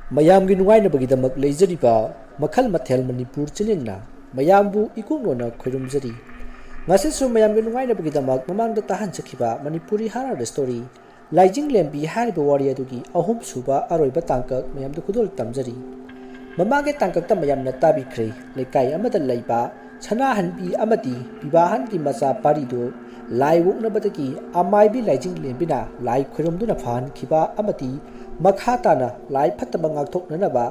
ꯃꯌꯥꯝꯒꯤ ꯅꯨꯡꯉꯥꯏꯅꯕꯒꯤꯗꯃꯛ ꯂꯩꯖꯔꯤꯕ ꯃꯈꯜ ꯃꯊꯦꯜ ꯃꯅꯤꯄꯨꯔ ꯆꯦꯅꯦꯜꯅ ꯃꯌꯥꯝꯕꯨ ꯏꯀꯣꯛꯅꯣꯅ ꯈꯣꯏꯔꯨꯝꯖꯔꯤ ꯉꯁꯤꯁꯨ ꯃꯌꯥꯝꯒꯤ ꯅꯨꯡꯉꯥꯏꯅꯕꯒꯤꯗꯃꯛ ꯃꯃꯥꯡꯗ ꯇꯥꯍꯟꯖꯈꯤꯕ ꯃꯅꯤꯄꯨꯔꯤ ꯍꯥꯔꯥ ꯁ꯭ꯇꯣꯔꯤ ꯂꯥꯏꯖꯤꯡ ꯂꯦꯝꯕꯤ ꯍꯥꯏꯔꯤꯕ ꯋꯥꯔꯤ ꯑꯗꯨꯒꯤ ꯑꯍꯨꯝꯁꯨꯕ ꯑꯔꯣꯏꯕ ꯇꯥꯡꯀꯛ ꯃꯌꯥꯝꯗ ꯈꯨꯗꯣꯜ ꯇꯝꯖꯔꯤ ꯃꯃꯥꯡꯒꯤ ꯇꯥꯡꯀꯛꯇ ꯃꯌꯥꯝꯅ ꯇꯥꯕꯤꯈ꯭ꯔꯦ ꯂꯩꯀꯥꯏ ꯑꯃꯗ ꯂꯩꯕ ꯁꯅꯥꯍꯟꯕꯤ ꯑꯃꯗꯤ ꯄꯤꯕꯥꯍꯟꯒꯤ ꯃꯆꯥ ꯄꯥꯔꯤꯗꯨ ꯂꯥꯏ ꯑꯣꯛꯅꯕꯗꯒꯤ ꯑꯃꯥꯏꯕꯤ ꯂꯥꯏꯖꯤꯡ ꯂꯦꯝꯕꯤꯅ ꯂꯥꯏ ꯈꯣꯏꯔꯝꯗꯨꯅ ꯐꯍꯟꯈꯤꯕ ꯑꯃꯗꯤ ꯃꯈꯥ ꯇꯥꯅ ꯂꯥꯏ ꯐꯠꯇꯕ ꯉꯥꯛꯊꯣꯛꯅꯅꯕ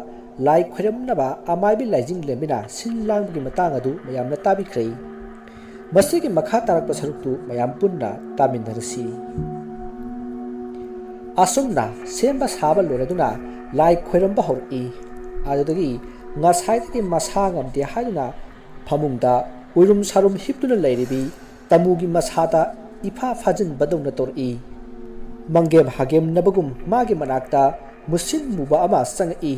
ꯂꯥꯏ ꯈꯣꯏꯔꯝꯅꯕ ꯑꯃꯥꯏꯕꯤ ꯂꯥꯏꯖꯤꯡ ꯂꯦꯝꯕꯤꯅ ꯁꯤꯜ ꯂꯥꯡꯕꯒꯤ ꯃꯇꯥꯡ ꯑꯗꯨ ꯃꯌꯥꯝꯅ ꯇꯥꯕꯤꯈ꯭ꯔꯦ ꯃꯁꯤꯒꯤ ꯃꯈꯥ ꯇꯥꯔꯛꯄ ꯁꯔꯨꯛꯇꯨ ꯃꯌꯥꯝ ꯄꯨꯟꯅ ꯇꯥꯃꯤꯟꯅꯔꯁꯤ ꯑꯁꯨꯝꯅ ꯁꯦꯝꯕ ꯁꯥꯕ ꯂꯣꯏꯔꯗꯨꯅ ꯂꯥꯏ ꯈꯣꯏꯔꯝꯕ ꯍꯧꯔꯛꯏ ꯑꯗꯨꯗꯒꯤ ꯉꯁꯥꯏꯗꯒꯤ ꯃꯁꯥ ꯉꯝꯗꯦ ꯍꯥꯏꯗꯨꯅ ꯐꯃꯨꯡꯗ ꯎꯏꯔꯨꯝ ꯁꯥꯔꯨꯝ ꯍꯤꯞꯇꯨꯅ ꯂꯩꯔꯤꯕꯤ ꯇꯃꯨꯒꯤ ꯃꯁꯥꯗ ꯏꯐꯥ ꯐꯥꯖꯤꯟꯕꯗꯧꯅ ꯇꯧꯔꯛꯏ ꯃꯪꯒꯦꯝ ꯍꯥꯒꯦꯝꯅꯕꯒꯨꯝ ꯃꯥꯒꯤ ꯃꯅꯥꯛꯇ ꯃꯨꯁꯤꯟ ꯃꯨꯕ ꯑꯃ ꯆꯪꯉꯛꯏ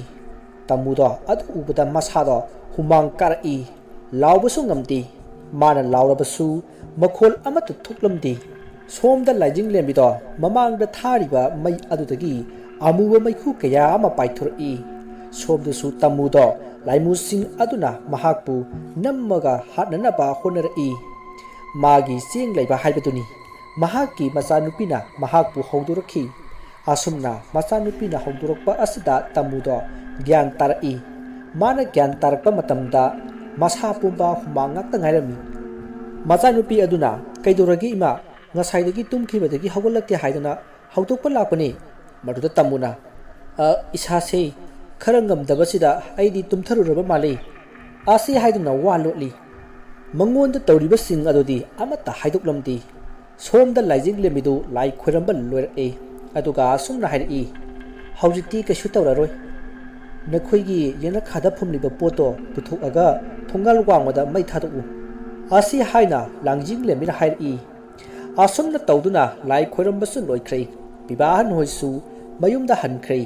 ꯇꯃꯨꯗꯣ ꯑꯗꯨ ꯎꯕꯗ ꯃꯁꯥꯗꯣ ꯍꯨꯃꯥꯡ ꯀꯥꯔꯛꯏ ꯂꯥꯎꯕꯁꯨ ꯉꯝꯗꯦ ꯃꯥꯅ ꯂꯥꯎꯔꯕꯁꯨ ꯃꯈꯣꯜ ꯑꯃꯠꯇ ꯊꯣꯛꯂꯝꯗꯦ ꯁꯣꯝꯗ ꯂꯥꯏꯖꯤꯡ ꯂꯦꯝꯕꯤꯗꯣ ꯃꯃꯥꯡꯗ ꯊꯥꯔꯤꯕ ꯃꯩ ꯑꯗꯨꯗꯒꯤ ꯑꯃꯨꯕ ꯃꯩꯈꯨ ꯀꯌꯥ ꯑꯃ ꯄꯥꯏꯊꯣꯔꯛꯏ ꯁꯣꯝꯗꯁꯨ ꯇꯃꯨꯗꯣ ꯂꯥꯏꯃꯨꯁꯤꯡ ꯑꯗꯨꯅ ꯃꯍꯥꯛꯄꯨ ꯅꯝꯃꯒ ꯍꯥꯠꯅꯅꯕ ꯍꯣꯠꯅꯔꯛꯏ ꯃꯥꯒꯤ ꯆꯦꯡ ꯂꯩꯕ ꯍꯥꯏꯕꯗꯨꯅꯤ ꯃꯍꯥꯛꯀꯤ ꯃꯆꯥꯅꯨꯄꯤꯅ ꯃꯍꯥꯛꯄꯨ ꯍꯧꯗꯣꯔꯛꯈꯤ ꯑꯁꯨꯝꯅ ꯃꯆꯥꯅꯨꯄꯤꯅ ꯍꯧꯗꯣꯔꯛꯄ ꯑꯁꯤꯗ ꯇꯃꯨꯗꯣ ꯒ꯭ꯌꯥꯟ ꯇꯥꯔꯛꯏ ꯃꯥꯅ ꯒ꯭ꯌꯥꯟ ꯇꯥꯔꯛꯄ ꯃꯇꯝꯗ ꯃꯁꯥ ꯄꯨꯝꯕ ꯍꯨꯃꯥꯡ ꯉꯥꯛꯇ ꯉꯥꯏꯔꯝꯃꯤ ꯃꯆꯥꯅꯨꯄꯤ ꯑꯗꯨꯅ ꯀꯩꯗꯧꯔꯒꯦ ꯏꯃꯥ ꯉꯁꯥꯏꯗꯒꯤ ꯇꯨꯝꯈꯤꯕꯗꯒꯤ ꯍꯧꯒꯠꯂꯛꯇꯦ ꯍꯥꯏꯗꯨꯅ ꯍꯧꯗꯣꯛꯄ ꯂꯥꯛꯄꯅꯤ ꯃꯗꯨꯗ ꯇꯃꯨꯅ ꯏꯁꯥꯁꯦ ꯈꯔ ꯉꯝꯗꯕꯁꯤꯗ ꯑꯩꯗꯤ ꯇꯨꯝꯊꯔꯨꯔꯕ ꯃꯥꯜꯂꯤ ꯑꯁꯤ ꯍꯥꯏꯗꯨꯅ ꯋꯥ ꯂꯣꯠꯂꯤ ꯃꯉꯣꯟꯗ ꯇꯧꯔꯤꯕꯁꯤꯡ ꯑꯗꯨꯗꯤ ꯑꯃꯠꯇ ꯍꯥꯏꯗꯣꯛꯂꯝꯗꯦ ꯁꯣꯝꯗ ꯂꯥꯏꯖꯤꯡ ꯂꯦꯝꯕꯤꯗꯨ ꯂꯥꯏ ꯈꯣꯏꯔꯝꯕ ꯂꯣꯏꯔꯛꯏ ꯑꯗꯨꯒ ꯑꯁꯨꯝꯅ ꯍꯥꯏꯔꯛꯏ ꯍꯧꯖꯤꯛꯇꯤ ꯀꯩꯁꯨ ꯇꯧꯔꯔꯣꯏ ꯅꯈꯣꯏꯒꯤ ꯌꯦꯅꯈꯥꯗ ꯐꯨꯝꯂꯤꯕ ꯄꯣꯠꯇꯣ ꯄꯨꯊꯣꯛꯑꯒ ꯊꯣꯡꯒꯥꯜ ꯋꯥꯡꯃꯗ ꯃꯩ ꯊꯥꯗꯣꯛꯎ ꯑꯁꯤ ꯍꯥꯏꯅ ꯂꯥꯏꯖꯤꯡ ꯂꯦꯝꯕꯤꯅ ꯍꯥꯏꯔꯛꯏ ꯑꯁꯨꯝꯅ ꯇꯧꯗꯨꯅ ꯂꯥꯏ ꯈꯣꯏꯔꯝꯕꯁꯨ ꯂꯣꯏꯈ꯭ꯔꯦ ꯄꯤꯕꯥꯍꯟ ꯍꯣꯏꯁꯨ ꯃꯌꯨꯝꯗ ꯍꯟꯈ꯭ꯔꯦ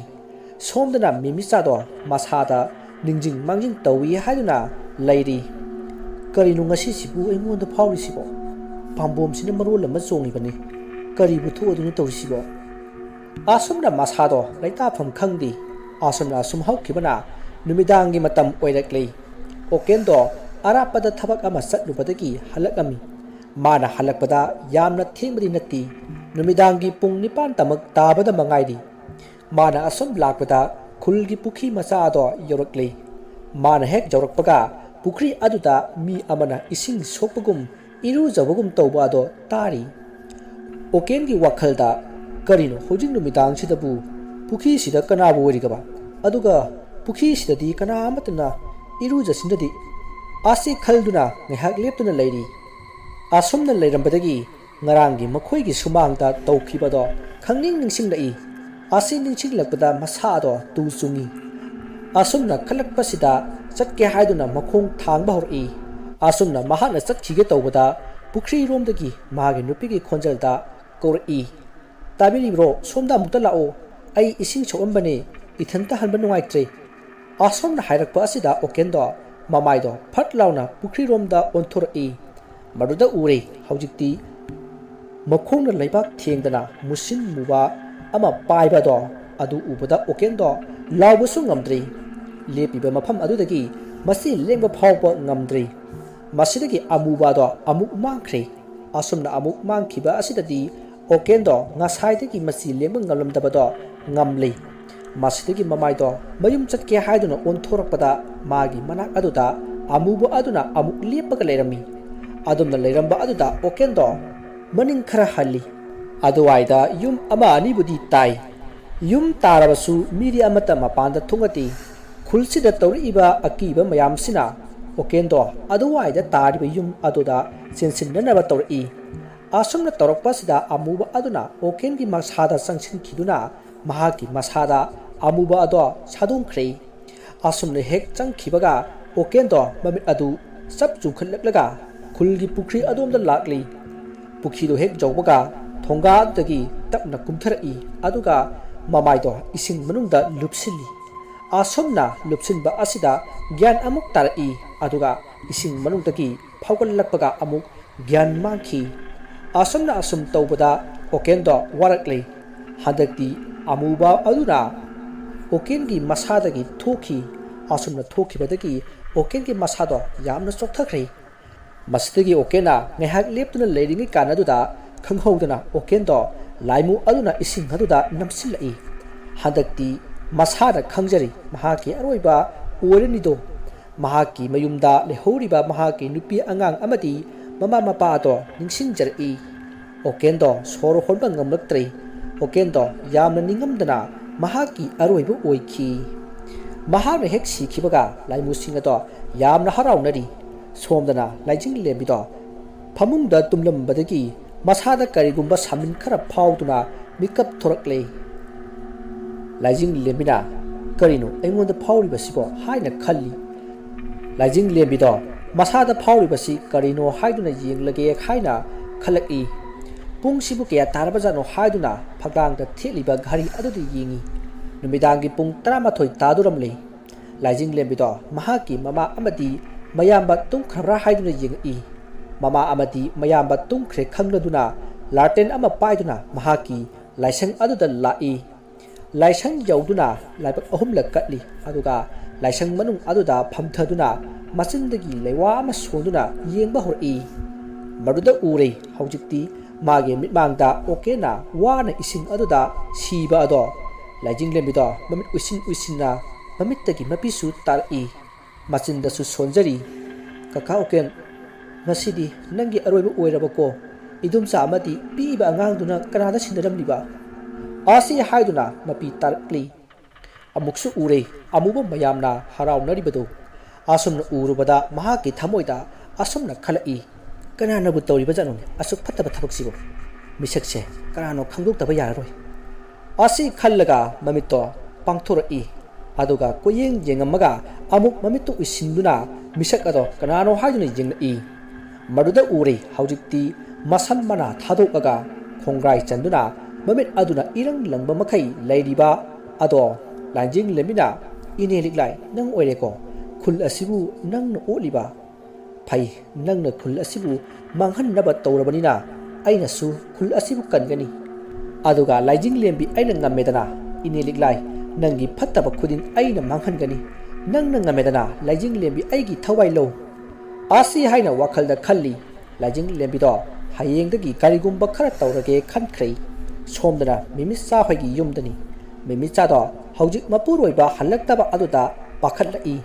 ꯁꯣꯝꯗꯅ ꯃꯤꯃꯤꯆꯥꯗꯣ ꯃꯁꯥꯗ ꯅꯤꯡꯖꯤꯡ ꯃꯥꯡꯖꯤꯡ ꯇꯧꯏ ꯍꯥꯏꯗꯨꯅ ꯂꯩꯔꯤ ꯀꯔꯤꯅꯣ ꯉꯁꯤꯁꯤꯕꯨ ꯑꯩꯉꯣꯟꯗ ꯐꯥꯎꯔꯤꯁꯤꯕꯣ ꯄꯥꯝꯕꯣꯝꯁꯤꯅ ꯃꯔꯣꯜ ꯑꯃ ꯆꯣꯡꯉꯤꯕꯅꯤ ꯀꯔꯤꯕꯨ ꯊꯣꯛꯑꯗꯨꯅ ꯇꯧꯔꯤꯁꯤꯕꯣ ꯑꯁꯨꯝꯅ ꯃꯁꯥꯗꯣ ꯂꯩꯇꯥꯐꯝ ꯈꯪꯗꯦ ꯑꯁꯨꯝꯅ ꯑꯁꯨꯝ ꯍꯧꯈꯤꯕꯅ ꯅꯨꯃꯤꯗꯥꯡꯒꯤ ꯃꯇꯝ ꯑꯣꯏꯔꯛꯂꯤ ꯑꯣꯀꯦꯟꯗꯣ ꯑꯔꯥꯞꯄꯗ ꯊꯕꯛ ꯑꯃ ꯆꯠꯂꯨꯕꯗꯒꯤ ꯍꯜꯂꯛꯂꯝꯃꯤ ꯃꯥꯅ ꯍꯜꯂꯛꯄꯗ ꯌꯥꯝꯅ ꯊꯦꯡꯕꯗꯤ ꯅꯠꯇꯦ ꯅꯨꯃꯤꯗꯥꯡꯒꯤ ꯄꯨꯡ 9 ꯇꯥꯕꯗ ꯃꯉꯥꯏꯔꯤ ꯃꯥꯅ ꯑꯁꯨꯝ ꯂꯥꯛꯄꯗ ꯈꯨꯜꯒꯤ ꯄꯨꯈ꯭ꯔꯤ ꯃꯆꯥ ꯑꯗꯣ ꯌꯧꯔꯛꯂꯤ ꯃꯥꯅ ꯍꯦꯛ ꯌꯧꯔꯛꯄꯒ ꯄꯨꯈ꯭ꯔꯤ ꯑꯗꯨꯗ ꯃꯤ ꯑꯃꯅ ꯏꯁꯤꯡ ꯁꯣꯛꯄꯒꯨꯝ ꯏꯔꯨꯖꯕꯒꯨꯝ ꯇꯧꯕ ꯑꯗꯣ ꯇꯥꯔꯤ ꯑꯣꯀꯦꯟꯒꯤ ꯋꯥꯈꯜꯗ ꯀꯔꯤꯅꯣ ꯍꯧꯖꯤꯛ ꯅꯨꯃꯤꯗꯥꯡꯁꯤꯗꯕꯨ ꯄꯨꯈ꯭ꯔꯤꯁꯤꯗ ꯀꯅꯥꯕꯨ ꯑꯣꯏꯔꯤꯒꯕ ꯑꯗꯨꯒ ꯄꯨꯈ꯭ꯔꯤꯁꯤꯗꯗꯤ ꯀꯅꯥ ꯑꯃꯠꯇꯅ ꯏꯔꯨꯖꯁꯤꯟꯗꯗꯤ ꯑꯁꯤ ꯈꯜꯗꯨꯅ ꯉꯥꯏꯍꯥꯛ ꯂꯦꯞꯇꯨꯅ ꯂꯩꯔꯤ ꯑꯁꯨꯝꯅ ꯂꯩꯔꯝꯕꯗꯒꯤ ꯉꯔꯥꯡꯒꯤ ꯃꯈꯣꯏꯒꯤ ꯁꯨꯃꯥꯡꯗ ꯇꯧꯈꯤꯕꯗꯣ ꯈꯪꯅꯤꯡ ꯅꯤꯡꯁꯤꯡꯂꯛꯏ ꯑꯁꯤ ꯅꯤꯡꯁꯤꯡꯂꯛꯄꯗ ꯃꯁꯥꯗꯣ ꯇꯨ ꯆꯨꯡꯉꯤ ꯑꯁꯨꯝꯅ ꯈꯜꯂꯛꯄꯁꯤꯗ ꯆꯠꯀꯦ ꯍꯥꯏꯗꯨꯅ ꯃꯈꯣꯡ ꯊꯥꯡꯕ ꯍꯧꯔꯛꯏ ꯑꯁꯨꯝꯅ ꯃꯍꯥꯛꯅ ꯆꯠꯈꯤꯒꯦ ꯇꯧꯕꯗ ꯄꯨꯈ꯭ꯔꯤꯔꯣꯝꯗꯒꯤ ꯃꯥꯒꯤ ꯅꯨꯄꯤꯒꯤ ꯈꯣꯟꯖꯦꯜꯗ ꯀꯧꯔꯛꯏ ꯇꯥꯕꯤꯔꯤꯕ꯭ꯔꯣ ꯁꯣꯝꯗ ꯑꯃꯨꯛꯇ ꯂꯥꯛꯑꯣ ꯑꯩ ꯏꯁꯤꯡ ꯁꯣꯛꯑꯝꯕꯅꯦ ꯏꯊꯟꯇ ꯍꯟꯕ ꯅꯨꯡꯉꯥꯏꯇ꯭ꯔꯦ ꯑꯁꯣꯝꯅ ꯍꯥꯏꯔꯛꯄ ꯑꯁꯤꯗ ꯑꯣꯀꯦꯟꯗꯣ ꯃꯃꯥꯏꯗꯣ ꯐꯠ ꯂꯥꯎꯅ ꯄꯨꯈ꯭ꯔꯤꯔꯣꯝꯗ ꯑꯣꯟꯊꯣꯔꯛꯏ ꯃꯗꯨꯗ ꯎꯔꯦ ꯍꯧꯖꯤꯛꯇꯤ ꯃꯈꯣꯡꯅ ꯂꯩꯕꯥꯛ ꯊꯦꯡꯗꯅ ꯃꯨꯁꯤꯟ ꯃꯨꯕ ꯑꯃ ꯄꯥꯏꯕꯗꯣ ꯑꯗꯨ ꯎꯕꯗ ꯑꯣꯀꯦꯟꯗꯣ ꯂꯥꯎꯕꯁꯨ ꯉꯝꯗ꯭ꯔꯤ ꯂꯦꯞꯄꯤꯕ ꯃꯐꯝ ꯑꯗꯨꯗꯒꯤ ꯃꯁꯤ ꯂꯦꯡꯕ ꯐꯥꯎꯕ ꯉꯝꯗ꯭ꯔꯤ ꯃꯁꯤꯗꯒꯤ ꯑꯃꯨꯕꯗꯣ ꯑꯃꯨꯛ ꯃꯥꯡꯈ꯭ꯔꯦ ꯑꯁꯨꯝꯅ ꯑꯃꯨꯛ ꯃꯥꯡꯈꯤꯕ ꯑꯁꯤꯗꯗꯤ ꯑꯣꯀꯦꯟꯗꯣ ꯉꯁꯥꯏꯗꯒꯤ ꯃꯁꯤ ꯂꯦꯡꯕ ꯉꯝꯂꯝꯗꯕꯗꯣ ꯉꯝꯂꯤ ꯃꯁꯤꯗꯒꯤ ꯃꯃꯥꯏꯗꯣ ꯃꯌꯨꯝ ꯆꯠꯀꯦ ꯍꯥꯏꯗꯨꯅ ꯑꯣꯟꯊꯣꯔꯛꯄꯗ ꯃꯥꯒꯤ ꯃꯅꯥꯛ ꯑꯗꯨꯗ ꯑꯃꯨꯕ ꯑꯗꯨꯅ ꯑꯃꯨꯛ ꯂꯦꯞꯄꯒ ꯂꯩꯔꯝꯃꯤ ꯑꯗꯨꯝꯅ ꯂꯩꯔꯝꯕ ꯑꯗꯨꯗ ꯑꯣꯀꯦꯟꯗꯣ ꯃꯅꯤꯡ ꯈꯔ ꯍꯜꯂꯤ ꯑꯗꯨꯋꯥꯏꯗ ꯌꯨꯝ ꯑꯃ ꯑꯅꯤꯕꯨꯗꯤ ꯇꯥꯏ ꯌꯨꯝ ꯇꯥꯔꯕꯁꯨ ꯃꯤꯗꯤ ꯑꯃꯠꯇ ꯃꯄꯥꯟꯗ ꯊꯣꯛꯅꯗꯦ ꯈꯨꯜꯁꯤꯗ ꯇꯧꯔꯛꯏꯕ ꯑꯀꯤꯕ ꯃꯌꯥꯝꯁꯤꯅ ꯑꯣꯀꯦꯟꯗꯣ ꯑꯗꯨꯋꯥꯏꯗ ꯇꯥꯔꯤꯕ ꯌꯨꯝ ꯑꯗꯨꯗ ꯆꯦꯟꯁꯤꯟꯅꯅꯕ ꯇꯧꯔꯛꯏ ꯑꯁꯨꯝꯅ ꯇꯧꯔꯛꯄꯁꯤꯗ ꯑꯃꯨꯕ ꯑꯗꯨꯅ ꯑꯣꯀꯦꯟꯒꯤ ꯃꯁꯥꯗ ꯆꯪꯁꯤꯟꯈꯤꯗꯨꯅ ꯃꯍꯥꯛꯀꯤ ꯃꯁꯥꯗ ꯑꯃꯨꯕ ꯑꯗꯣ ꯁꯥꯗꯣꯡꯈ꯭ꯔꯦ ꯑꯁꯨꯝꯅ ꯍꯦꯛ ꯆꯪꯈꯤꯕꯒ ꯑꯣꯀꯦꯟꯗꯣ ꯃꯃꯤꯠ ꯑꯗꯨ ꯆꯞ ꯆꯨꯡꯈꯠꯂꯛꯂꯒ ꯈꯨꯜꯒꯤ ꯄꯨꯈ꯭ꯔꯤ ꯑꯗꯣꯝꯗ ꯂꯥꯛꯂꯤ ꯄꯨꯈ꯭ꯔꯤꯗꯣ ꯍꯦꯛ ꯌꯧꯕꯒ ꯊꯣꯡꯒꯥ ꯑꯗꯨꯗꯒꯤ ꯇꯞꯅ ꯀꯨꯝꯊꯔꯛꯏ ꯑꯗꯨꯒ ꯃꯃꯥꯏꯗꯣ ꯏꯁꯤꯡ ꯃꯅꯨꯡꯗ ꯂꯨꯞꯁꯤꯜꯂꯤ ꯑꯁꯨꯝꯅ ꯂꯨꯞꯁꯤꯟꯕ ꯑꯁꯤꯗ ꯒ꯭ꯌꯥꯟ ꯑꯃꯨꯛ ꯇꯥꯔꯛꯏ ꯑꯗꯨꯒ ꯏꯁꯤꯡ ꯃꯅꯨꯡꯗꯒꯤ ꯐꯥꯎꯒꯠꯂꯛꯄꯒ ꯑꯃꯨꯛ ꯒ꯭ꯌꯥꯟ ꯃꯥꯡꯈꯤ ꯑꯁꯨꯝꯅ ꯑꯁꯨꯝ ꯇꯧꯕꯗ ꯑꯣꯀꯦꯟꯗꯣ ꯋꯥꯔꯛꯂꯤ ꯍꯟꯗꯛꯇꯤ ꯑꯃꯨꯕ ꯑꯗꯨꯅ ओकेनगी मसादगी थोखी असुमना थोखिबदगी ओकेनगी मसादो यामना चोक्थखरे मसदगी ओकेना नेहाक लेप्तुना लेरिंगी कानादुदा खंगहौदना ओकेनदो लाइमु अदुना इसिंग अदुदा नमसिल्लई हदक्ति मसादा खंगजरी महाकी अरोइबा ओरनिदो महाकी मयुमदा लेहौरिबा महाकी नुपी अंगांग अमदी ममा मपादो निंगसिंजरई ओकेनदो सोरो होनबा ngamlaktrei ओकेनदो यामना निंगमदना महाकी अरोइबा ओइखी महाना हेक सिखिबगा लाइमुसिंग अदो यामना हराउनरी सोमदना लाइजिंग लेबिदो फमुंगदा तुमलमबदगी मसादा करिगुंबा सामिन खरा फाउदुना मिकअप थोरकले लाइजिंग लेबिना करिनो अइंगोंदा फाउरिबसिबो हाइना खल्ली लाइजिंग लेबिदो मसादा फाउरिबसि करिनो हाइदुना येंगलगे हाइना खलकई पुंगसिबु कया तारबजानो हाइदुना फगदांगदा थेलिबा घरी अदुदि येंगी नुमिदांगी पुंग 13 तादुरमले लाइजिंग लेबिदो महाकी ममा अमदी मयाम्बा तुंखरा हाइदुना येंगी ममा अमदी मयाम्बा तुंखरे खंगलदुना लार्टेन अमा पाइदुना महाकी लाइसंग अदुदा लाई लाइसंग यौदुना लाइबक अहुमलक कटली अदुगा लाइसंग मनुंग अदुदा फमथदुना मचिंदगी लेवा अमा सोंदुना येंबा होरई मरुदा उरे हौजिक्ति मागे मिटमांगदा ओकेना वाना इसिंग अदुदा सीबा अदो लाइजिंग लेबिदो ममित उसिना ममितगी मपिसु तारई मचिंदसु सोंजरी कका Oaken ngасidi nangi aroiba oirabako idumsa amati piba angangduna kanada sindaramliba asi haiduna mapi tarkli amuksu ure amuba mayamna haraunaribado asumna urubada mahaki thamoida asumna khalai kanana bu tawriba janone asuk phattaba thabaksibo misakse kanano khangdoktaba yaroi asi khallaga mamito pangthorai aduga koyeng jengamaga amuk mamito isinduna misak ado kanano haiduna jengai Maroda उरे हौजिक्ति मसन मना थादोकगा खोंग्राई चंदुना ममित अदुना इरंग lung मखै लैरिबा अदो लांजिंग lamina इने लिगलाई नंग ओइरेको खुल असिबु नंग ओलिबा फै नंग खुल असिबु मांगहन नब तौरबनिना अइनसु खुल असिबु कनगनी अदुगा लाइजिंग लेम्बी अइना ngमेदना इने लिगलाई नंगी फत्तब खुदिन अइना मांगहनगनी नंग ngमेदना लाइजिंग लेम्बी अइगी थवाई लो आसी हाइना वाखलदा खल्ली लाइजिंग लेम्बिदो हायेंदगी गारिगुंबा खरा तौरगे खनख्रै सोमदना मिमिसा होगी युमदनी मिमिचादो हौजिक मपुरोइबा हल्लक्तबा अदुदा पाखलई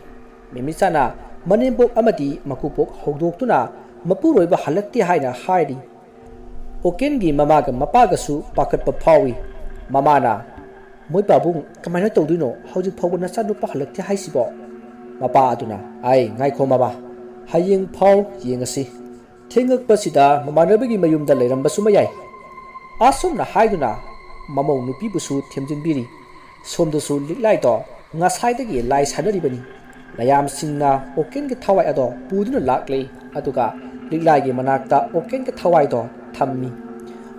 मिमिचाना मनेबोक अमदी मकुपोक हौदोक्तुना मपुरोइबा हल्लक्ति हाइना हाइरी ओकेनगी ममागा मपागसु पाखतपा फावी ममाना मोइ बाबुंग कमाइना तौदुनो हौजिक फावबा नचानुपा हल्लक्ति हाइसिबो मपा अदुना आइ ngaikho maba hayeng phau yengasi thengak pasida mamanabagi mayumda leiramba sumayai asomna haiduna mamau nupi busu themjinbiri somdasu liklai to ngasaidagi lai sanaribani layam singna oken ge thawai ado puduna lakle aduga liklai ge manakta oken ge thawai do thammi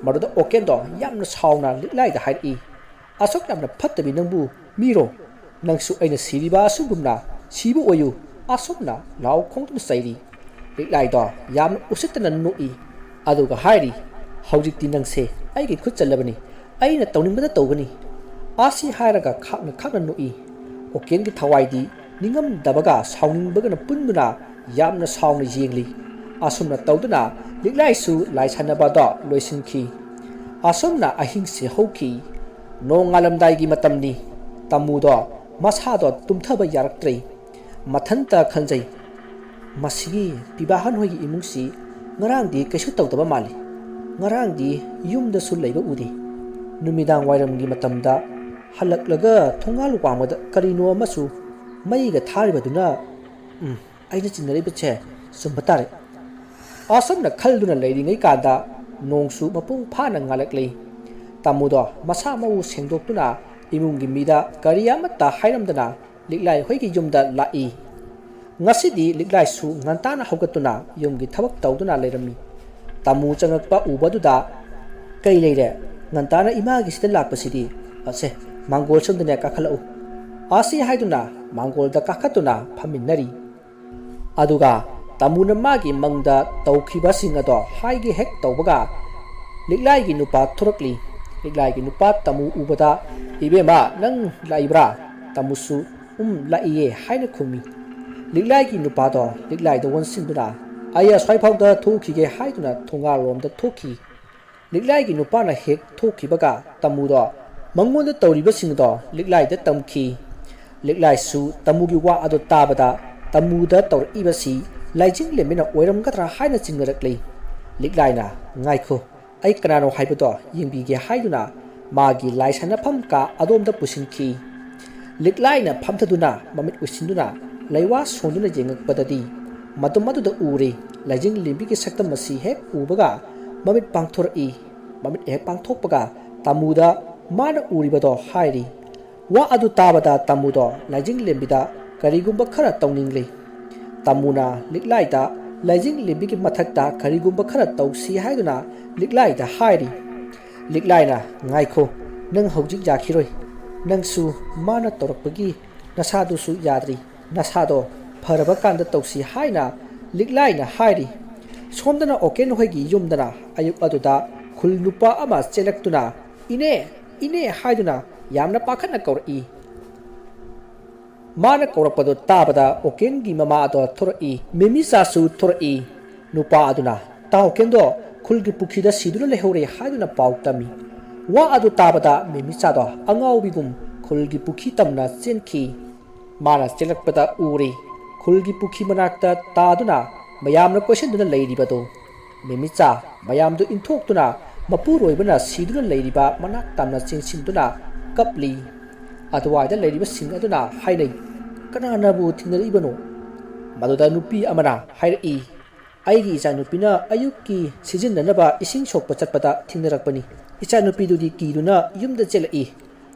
maruda oken do yamna sauna liklai da haidi asok namna phattabi nangbu miro nangsu aina siriba sugumna sibu oyu asopna law khongtu sairi liklai do yam usitna noi aduga hairi haujikti nangse aigi khut chalabani aina tawningbada tawgani asi hairaga khakna noi oken gi thawai di ningam dabaga sauningbaga punbuna yamna sauna yengli asumna tawduna liklai su lai sanaba do loisinki asumna ahing se hoki no ngalamdai gi matamni tamudo masado tumthaba yaraktrei mathanta khanjai masigi pibahan hoigi imungsi ngarangdi kaisu tawdaba mali ngarangdi yumda sul leiba udi numidang wairamgi matamda halaklaga thongal wamada karino amasu maiga tharibaduna aina chinariba che sumbatare asamna khalduna leiringai kada nongsu mapung phana ngalaklei tamudo masa mau sengdoktuna imungi mida kariyamata hairamdana liklai hoigi yumda lai ngasidi liklai su ngantana hogatuna yumgi thabak tawduna leirami tamu changakpa ubaduda kai leire ngantana imagi sida lakpasidi ase mangol samdane kakhalau asi haiduna mangol da kakhatuna phaminnari aduga tamuna magi mangda tawkhiba singado haigi hek tawbaga liklai gi nupa thurakli liklai gi nupa tamu ubada ibema nang laibra tamusu laiye haina khumi liklai ki nupa do liklai do won sinduna aya swai phau da thoki ge haiduna thonga rom da thoki liklai ki nupa na hek thoki baga tamu do mangon da tawri ba sing do liklai da tamki liklai su tamu gi wa ado tabada tamu da tawr i ba si laijing le mena oiram ka tra haina chingrakli liklai na ngai kho ai kana no haiba do yingbi ge haiduna magi laisana pham ka adom da pusin ki liklai na pham thaduna mamit usinduna laiwa sonduna jengak padadi matum madu da uri laijing limbi ki sakta masi hek ubaga mamit pangthor i mamit hek pangthok paga tamuda mana uri bado hairi wa adu tabada tamudo laijing limbi da karigumba khara tawningli tamuna liklai da laijing limbi ki mathak da karigumba khara tawsi haiduna liklai da hairi liklai na ngai kho nang hojik jakhiroi nang su mana torakpagi nasadu su yadri nasado pharaba kanda tawsi haina liklai na hairi somdana oken hoigi yumdana ayuk aduda khul nupa ama chelaktuna ine haiduna yamna pakhana kauri mana kaurapado tabada oken gi mama ado thori memi sa su thori nupa aduna taw kendo khulgi pukhida siduna lehore haiduna pautami wa adu tabada memi sa do angau bigum khulgi pukhi tamna chenki mana chelakpada uri khulgi pukhi manakta taduna mayamna question duna leiribado memicha mayamdu inthok mapu roibana siduna leiriba manak tamna chingsinduna kapli atwaida leiriba sing aduna hainai kanana bu thinaribano maduda nupi amana hairi aigi icha nupina ayuki sijindanaba ising sokpa chatpada thingnarakpani icha nupi dudi kiruna yumda chelai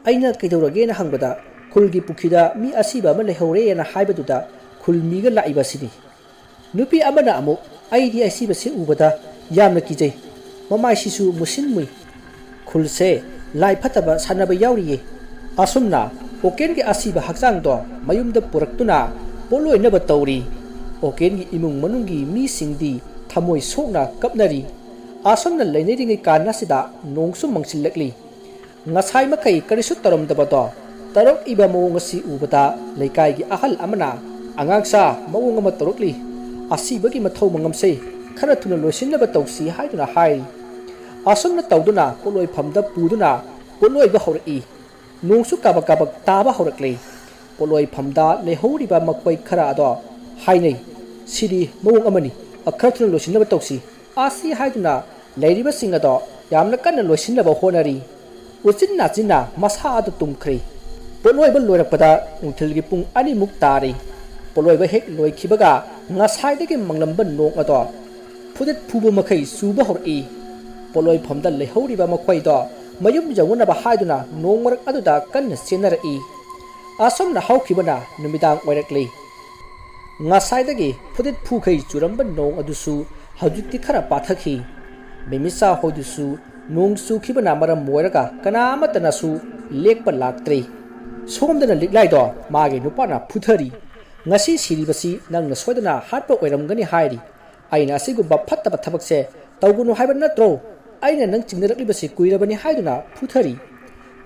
aina kaidorage na hangbada khulgi pukhida mi asiba ma lehore na haibaduda khulmiga laiba sidi nupi amana amu aidi asiba se ubada yamna kijai mamai sisu musinmui khulse lai phataba sanaba yauriye asumna oken gi asiba hakjang do mayumda puraktuna poloi na batawri oken gi imung manungi mi singdi thamoi sokna kapnari asumna leineringi kana sida nongsu mangsilakli ngasai makai karisu tarom dabado tarok iba mawong si ubada laikai gi ahal amana angangsa mawong ama tarokli asibagi mathau mangamse khara thuna loisinaba tawsi haiduna hai asumna tawduna poloi phamda puduna poloi ba hori nongsu kabak taba horakle poloi phamda lehori ba makwai khara ado hainai sidi mawong amani akhara thuna loisinaba tawsi asi haiduna leiriba singa do yamna kanna loisinaba honari uchin nachina masa adu tumkhri poloi ba loirakpada ungthilgi pung ani muk tari poloi ba hek loi khibaga ngasai degi manglamba nong ado phudet phubu makai suba hori poloi phamda lehori ba makwai do mayum jawuna ba haiduna nong marak aduda kanna senari asomna haukhibana numidang oirakli ngasai degi phudet phu khai churamba nong adusu hajukti khara pathakhi memisa hodusu nong su khibana maram moiraga kanama tanasu lekpa laktri somdana liklai do mage nupana phuthari ngasi siribasi nangna soidana hatpa oiramgani hairi aina asigumba phattaba thabakse tawgunu haiba natro aina nang chingnarakibasi kuirabani haiduna phuthari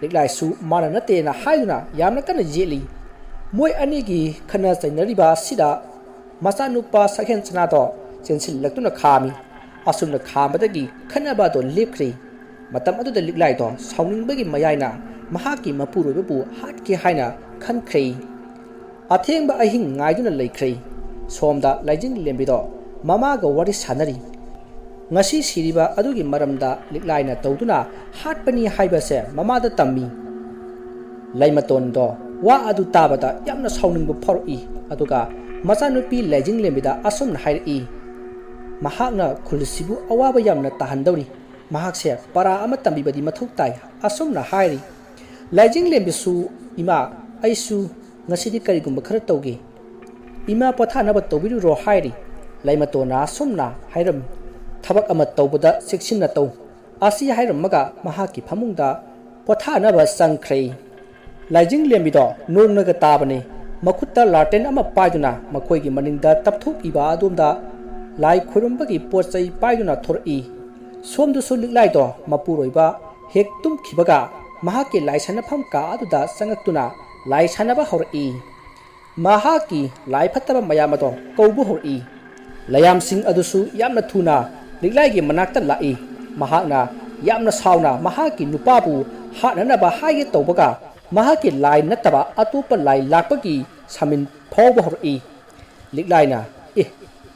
liklai su mana nate na haiduna yamna kana jeli moi anigi khana chainariba sida macha nupa sakhen chana do chensil laktuna khami asumna khambadagi khanaba do lepkhri matam aduda liklai do saunningbagi mayaina mahaki mapuroibabu hatki haina khankhri athengba ahing ngaiduna leikhri somda laijing lembido mamaga wari sanari ngasi siriba adugi maramda liklaina tawduna hatpani haibase mamada tammi laimaton do wa adu tabada yamna sauningbu phoroi aduga machanupi laijing lembida asumna hairi mahakna khulsibu awaba yamna tahandawri mahakse para ama tambibadi mathau tai asumna hairi laijing lembisu ima aisu ngasidi karigumba khara tawge ima pathana ba tawbiru ro hairi laimatona sumna hairam thabak ama tawbada section na taw asi hairam maga mahaki phamungda pathana ba sangkhrei laijing lembido nongnaga tabane makhutta laten ama paiduna makhoi gi maningda tapthuk iba adomda lai khorumbagi pochai paiduna thori somdu suliklai do mapuroiba hektum khibaga mahaki laisana pham ka aduda sangaktuna lai sanaba hori mahaki lai phattaba mayam ado kaubu hori layam sing adusu yamna thuna liklai gi manakta lai mahakna yamna sauna mahaki nupabu hananaba haige tawbaga mahaki lai nataba atupa lai lakpagi samin phawba hori liklaina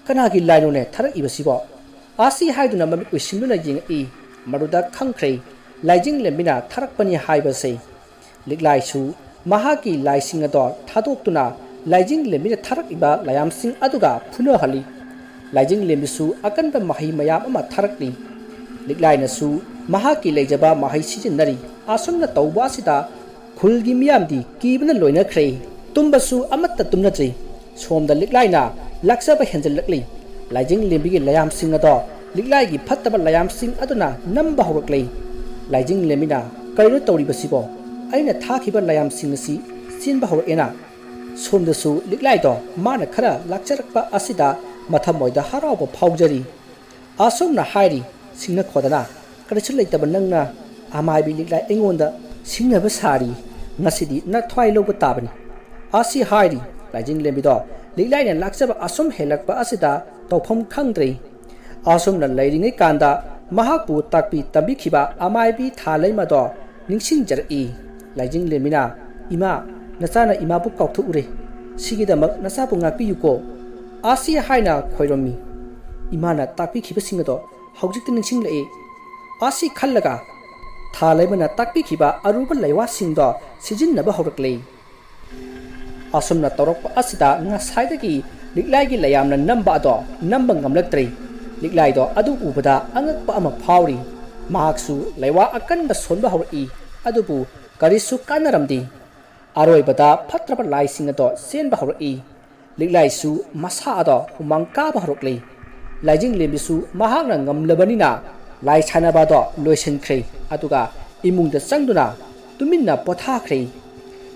kanagi lai no ne tharak ibasibo asi haiduna mamit usimduna jingi maruda khangkhrei laijing lembina tharakpani haibase liklai su mahaki lai sing ado thadoktuna laijing lembina tharak iba layam sing aduga phuna hali laijing lembisu akanba mahai mayam ama tharakli liklai na su mahaki leijaba mahai sijinari asumna tawba sida khulgi miyamdi kibna loina khrei tumbasu amatta tumna chei somda liklai na laksaba henjal lakli laijing lembigi layam sing ado liklai gi phattaba layam sing aduna namba horaklei laijing lemina kaino tawri basibo aina thakhiba layam sing si sinba horena somdasu liklai do mana khara lakcharakpa asida mathamoida harawa phaujari asomna hairi singna khodana karichu leitaba nangna amai bi liklai engonda singna ba sari ngasidi na thwai loba tabani asi hairi laijing lembido liklai na lakchaba asom helakpa asida tawpham khangdrei asomna leiringai kanda mahakpu takpi tabikhiba amai bi thalai mado ningsing jar'i laijing lemina ima nachana ima bu kauthu ure sigidamak nasapu ngakpiyuko asi haina khoiromi imana takpi khiba singado haujik ningsing lai asi khallaga thalai bana takpi khiba aruba laiwa singdo sijin naba horaklei asomna torok asida nga saidagi liklai gi layamna namba do namba ngamlaktrei liklai do adu ubada angakpa ama phawri mahaksu laiwa akanba sonba hori adubu karisu kanaramdi aroibada phatraba lai singado senba hori liklai su masa ado humang ka ba horoklei laijing lembisu mahakna ngamlabanina lai chanaba do loisen khrei aduga imungda changduna tuminna potha khrei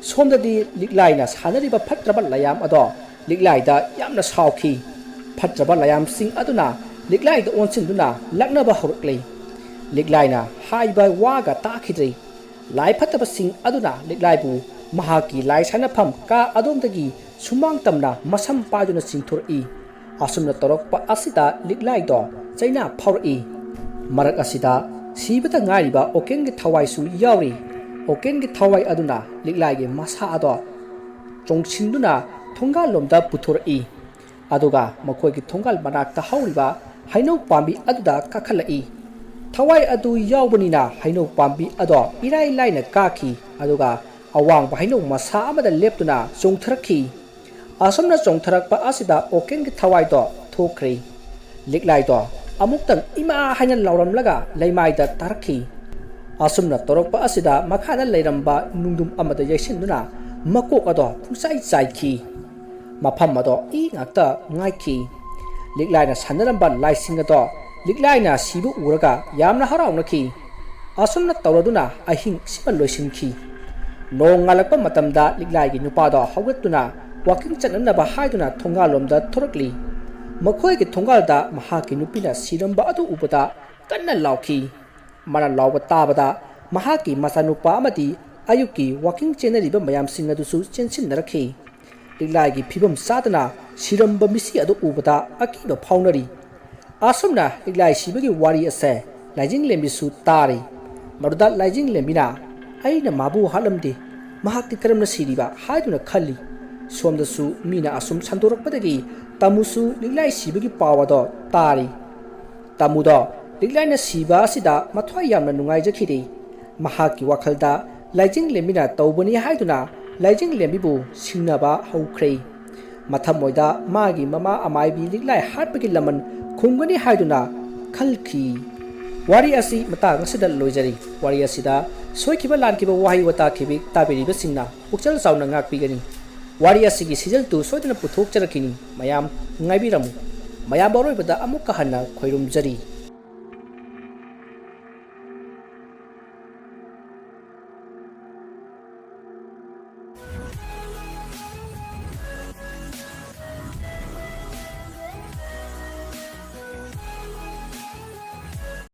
somdadi liklai na sanariba phatraba layam ado liklai da yamna sauki phatraba layam sing aduna liklai da onsinduna laknaba horoklei liklai na haiba waga takhidrei lai phattaba sing aduna liklai bu mahaki lai sanafam ka adomdagi sumang tamna masam pajuna singthori asumna torokpa asida liklai do chaina phawri marak asida sibata ngariba oken gi thawai su yauri oken gi thawai aduna liklai gi masa ado chongchinduna thongal lomda puthori aduga makhoi gi thongal manakta hauriba hainau pambi aduda kakhalai thawai adu yawbanina hainau pambi ado irai laina kaki aduga awang hainau masa amada leptuna chongthrakhi asomna chongthrakpa asida oken gi thawai do thokhrei liklai do amuktang ima haina lauramlaga leimaida tarakhi asumna torokpa asida makhada leiramba nungdum amada yaisinduna makok ado phusai chaikhi mafam ado I ngakta ngaikhi liklaina sanaramba laising ado liklaina sibu uraga yamna harawnakhi asumna tawraduna ahing sipa loisinki nong ngalakpa matamda liklai gi nupa do hawgatuna walking chananaba haiduna thongalomda thorakli makhoi gi thongalda mahaki nupina siramba adu ubada kanna laukhi mana lawba tabada mahaki masanupa amadi ayuki walking chenariba mayam sing adusu chensin narakhi liklai gi phibam sadana siramba misi adu ubada akiba phaunari asumna liklai sibagi wari ase laijing lembisu tari maruda laijing lembina aina mabu halamdi mahakti karamna siriba haiduna khalli somdasu mina asum sandorakpadagi tamusu liklai sibagi pawado tari tamudo liklai na siba asida mathwai yamna nungai jakhiri mahaki wakhalda laijing lembina tawbani haiduna laijing lembibu singnaba haukrei mathamoida magi mama amaibi liklai hatpagi laman khungani haiduna khalki wari asi mata ngasida loijari wari asida soikiba lankiba wahi wata khibi tabiriba singna pukchal sauna ngakpigani wari asigi season 2 soidana puthok charakini mayam ngaibiramu mayam boroibada amukka hanna khoirum jari